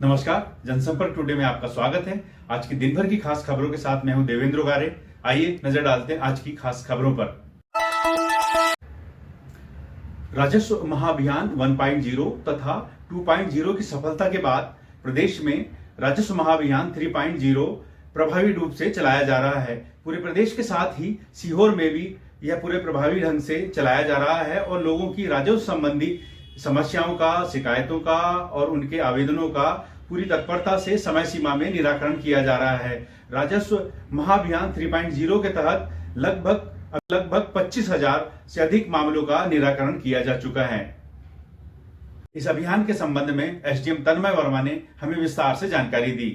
नमस्कार, जनसंपर्क टुडे में आपका स्वागत है। आज की दिन भर की खास खबरों के साथ मैं हूं देवेंद्र गारे। आइए नजर डालते हैं आज की खास खबरों पर। राजस्व महाअभियान 1.0 तथा 2.0 की सफलता के बाद प्रदेश में राजस्व महाअभियान 3.0 प्रभावी रूप से चलाया जा रहा है। पूरे प्रदेश के साथ ही सीहोर में भी यह पूरे प्रभावी ढंग से चलाया जा रहा है और लोगों की राजस्व संबंधी समस्याओं का, शिकायतों का और उनके आवेदनों का पूरी तत्परता से समय सीमा में निराकरण किया जा रहा है। राजस्व महाअभियान 3.0 के तहत लगभग 25,000 से अधिक मामलों का निराकरण किया जा चुका है। इस अभियान के संबंध में एसडीएम तन्मय वर्मा ने हमें विस्तार से जानकारी दी।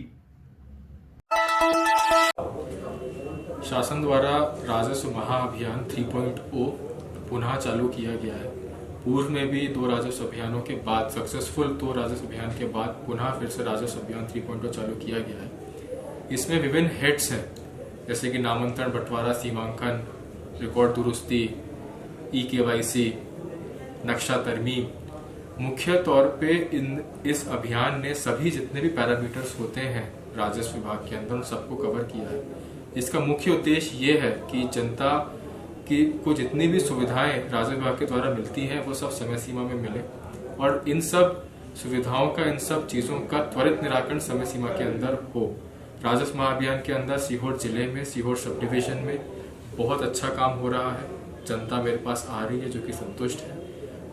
शासन द्वारा राजस्व महाअभियान 3.0 पुनः चालू किया गया है। पूर्व में भी 2 राजस्व अभियानों के बाद सक्सेसफुल 2 राजस्व अभियान के बाद पुनः फिर से राजस्व अभियान 3.0 चालू किया गया है। इसमें विभिन्न हेड्स हैं, जैसे कि नामांतरण, बंटवारा, सीमांकन, रिकॉर्ड दुरुस्ती, ई-केवाईसी, नक्शा तरमीम। मुख्य तौर पे इस अभियान ने सभी जितने भी पैरामीटर्स होते हैं राजस्व विभाग के अंदर उन सबको कवर किया है। इसका मुख्य उद्देश्य ये है कि जनता को जितनी भी सुविधाएं राजस्व विभाग के द्वारा मिलती हैं वो सब समय सीमा में मिले और इन सब सुविधाओं का, इन सब चीजों का त्वरित निराकरण समय सीमा के अंदर हो। राजस्व महाअभियान के अंदर सीहोर जिले में, सीहोर सब डिवीजन में बहुत अच्छा काम हो रहा है। जनता मेरे पास आ रही है जो कि संतुष्ट है।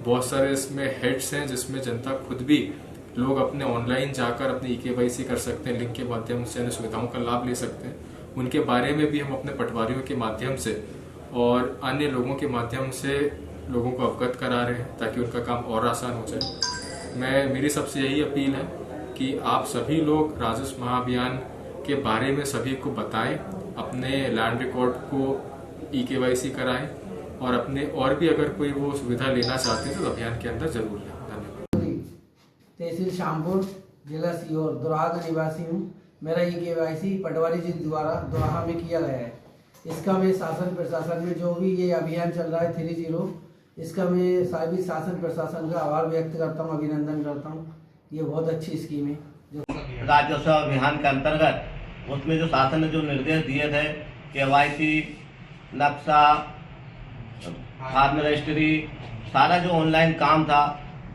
बहुत सारे इसमें हेड्स हैं जिसमें जनता खुद भी लोग अपने ऑनलाइन जाकर अपनी ई-केवाईसी कर सकते हैं, लिंक के माध्यम से अन्य सुविधाओं का लाभ ले सकते हैं। उनके बारे में भी हम अपने पटवारियों के माध्यम से और अन्य लोगों के माध्यम से लोगों को अवगत करा रहे हैं ताकि उनका काम और आसान हो जाए। मेरी सबसे यही अपील है कि आप सभी लोग राजस्व महाअभियान के बारे में सभी को बताएं, अपने लैंड रिकॉर्ड को ई-केवाईसी कराएं और अपने और भी अगर कोई वो सुविधा लेना चाहते हैं तो अभियान के अंदर जरूर लें। धन्यवाद। तहसील शामपुर, जिला सीहोर, दोराहा का निवासी हूँ। मेरा ई-केवाईसी पटवारी जी द्वारा दोराहा में किया गया है। इसका मैं शासन प्रशासन में जो भी ये अभियान चल रहा है 3.0, इसका मैं सभी शासन प्रशासन का आभार व्यक्त करता हूँ, अभिनंदन करता हूँ। ये बहुत अच्छी स्कीम है। जो राजस्व अभियान के अंतर्गत उसमें जो शासन ने जो निर्देश दिए थे, केवाईसी, नक्शा, फार्म रजिस्ट्री, सारा जो ऑनलाइन काम था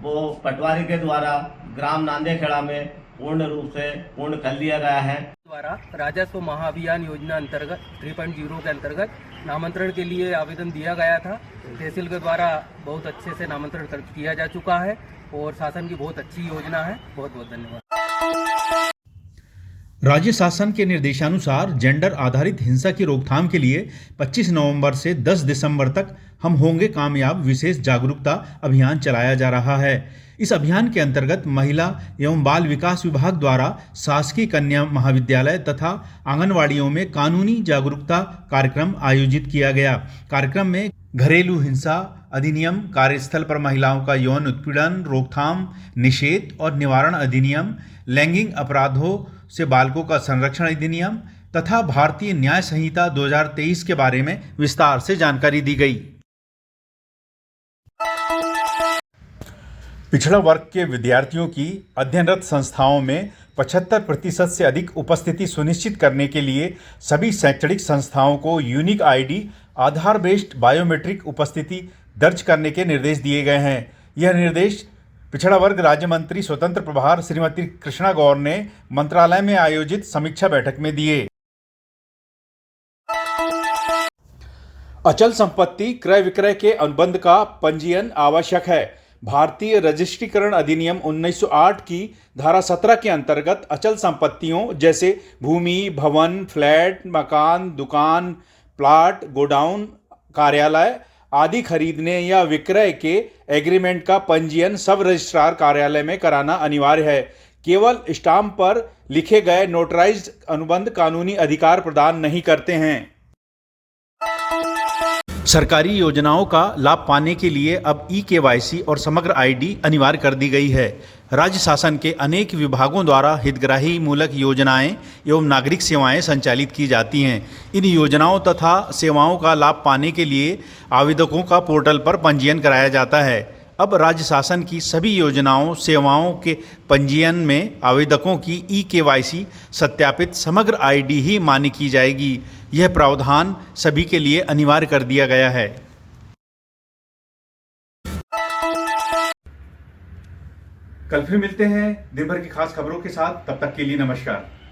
वो पटवारी के द्वारा ग्राम नांदेखेड़ा में पूर्ण कर लिया गया है। द्वारा राजस्व महाअभियान योजना अंतर्गत 3.0 के अंतर्गत नामांतरण के लिए आवेदन दिया गया था। तहसील के द्वारा बहुत अच्छे से नामांतरण किया जा चुका है और शासन की बहुत अच्छी योजना है। बहुत बहुत धन्यवाद। राज्य शासन के निर्देशानुसार जेंडर आधारित हिंसा की रोकथाम के लिए 25 नवंबर से 10 दिसंबर तक हम होंगे कामयाब विशेष जागरूकता अभियान चलाया जा रहा है। इस अभियान के अंतर्गत महिला एवं बाल विकास विभाग द्वारा शासकीय कन्या महाविद्यालय तथा आंगनवाड़ियों में कानूनी जागरूकता कार्यक्रम आयोजित किया गया। कार्यक्रम में घरेलू हिंसा अधिनियम, कार्यस्थल पर महिलाओं का यौन उत्पीड़न रोकथाम, निषेध और निवारण अधिनियम, लैंगिक अपराधों से बालकों का संरक्षण अधिनियम तथा भारतीय न्याय संहिता 2023 के बारे में विस्तार से जानकारी दी गई। पिछड़ा वर्ग के विद्यार्थियों की अध्ययनरत संस्थाओं में 75% से अधिक उपस्थिति सुनिश्चित करने के लिए सभी शैक्षणिक संस्थाओं को यूनिक आईडी आधार बेस्ड बायोमेट्रिक उपस्थिति दर्ज करने के निर्देश दिए गए हैं। यह निर्देश पिछड़ा वर्ग राज्य मंत्री स्वतंत्र प्रभार श्रीमती कृष्णा गौर ने मंत्रालय में आयोजित समीक्षा बैठक में दिए। अचल संपत्ति क्रय विक्रय के अनुबंध का पंजीयन आवश्यक है। भारतीय रजिस्ट्रीकरण अधिनियम 1908 की धारा 17 के अंतर्गत अचल संपत्तियों जैसे भूमि, भवन, फ्लैट, मकान, दुकान, प्लाट, गोडाउन, कार्यालय आदि खरीदने या विक्रय के एग्रीमेंट का पंजीयन सब रजिस्ट्रार कार्यालय में कराना अनिवार्य है। केवल स्टाम्प पर लिखे गए नोटराइज्ड अनुबंध कानूनी अधिकार प्रदान नहीं करते हैं। सरकारी योजनाओं का लाभ पाने के लिए अब ई-केवाईसी और समग्र आईडी अनिवार्य कर दी गई है। राज्य शासन के अनेक विभागों द्वारा हितग्राही मूलक योजनाएं एवं नागरिक सेवाएं संचालित की जाती हैं। इन योजनाओं तथा सेवाओं का लाभ पाने के लिए आवेदकों का पोर्टल पर पंजीयन कराया जाता है। अब राज्य शासन की सभी योजनाओं सेवाओं के पंजीयन में आवेदकों की ई-केवाईसी सत्यापित समग्र आईडी ही मान्य की जाएगी। यह प्रावधान सभी के लिए अनिवार्य कर दिया गया है। कल फिर मिलते हैं दिन भर की खास खबरों के साथ। तब तक के लिए नमस्कार।